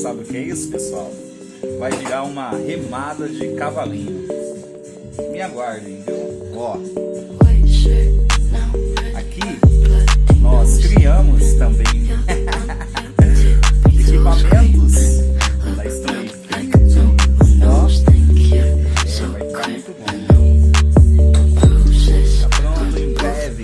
sabe o que é isso, pessoal? Vai virar uma remada de cavalinho. Me aguardem, viu? Ó, aqui nós criamos também equipamentos da Treino. Ó, vai ficar muito bom. Tá pronto em breve.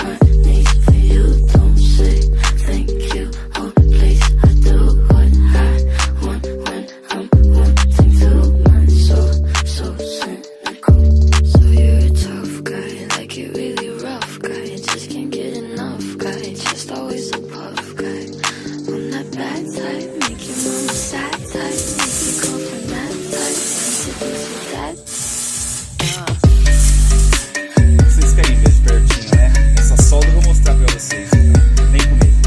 Vocês querem ver de pertinho, né? Essa solda eu vou mostrar pra vocês, então. Vem comigo.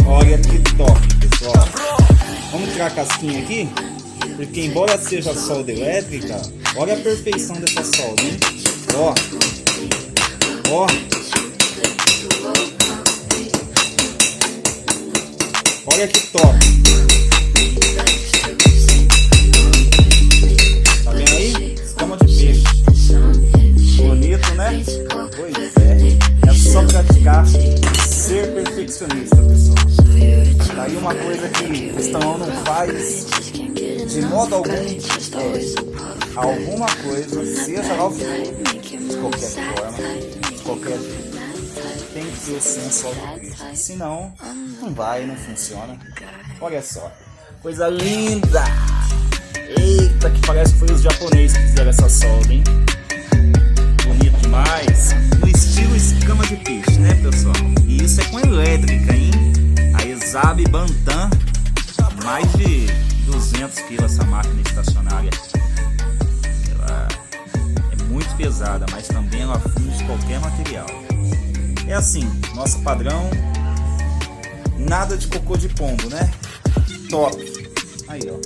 Olha que top, pessoal. Vamos tirar a casquinha aqui? Porque embora seja solda elétrica, olha a perfeição dessa solda, hein? Ó, ó. Olha que top. Tá vendo aí? Escama de peixe. Bonito, né? Pois é. É só praticar ser perfeccionista, pessoal. Tá aí uma coisa que o cristão não faz de modo algum, alguma coisa, seja lá o que for, de qualquer forma, de qualquer jeito, tem que ter o senso autocrítico, senão não vai, não funciona. Olha só, coisa linda! Eita, que parece que foi os japoneses que fizeram essa solda, hein? Bonito demais, no estilo escama de peixe, né, pessoal? E isso é com elétrica, hein? A Exabe Bantam, mais de 200 kg essa máquina estacionária. Ela é muito pesada, mas também ela funde qualquer material. É assim, nosso padrão, nada de cocô de pombo, né? Top! Aí, ó,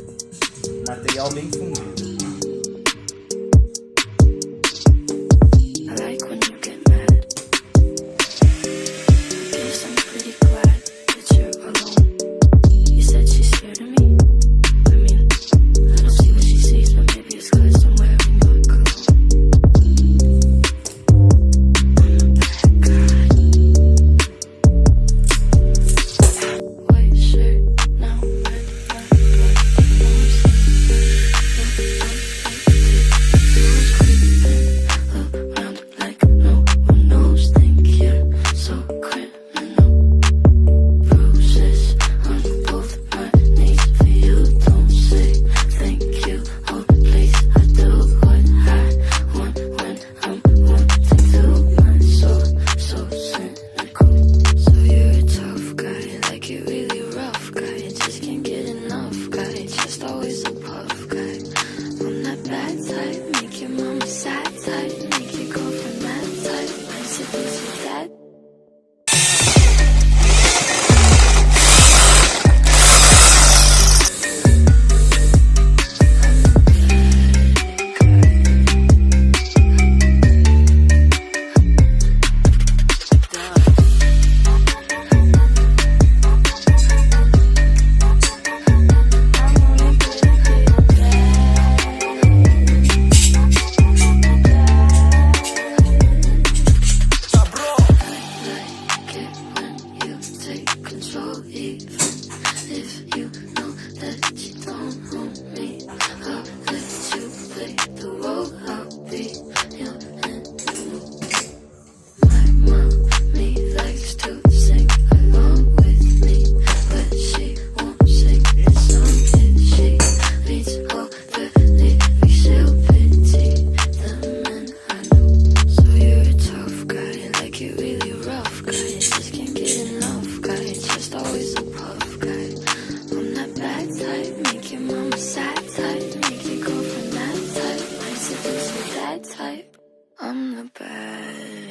material bem fundido. I'm the bad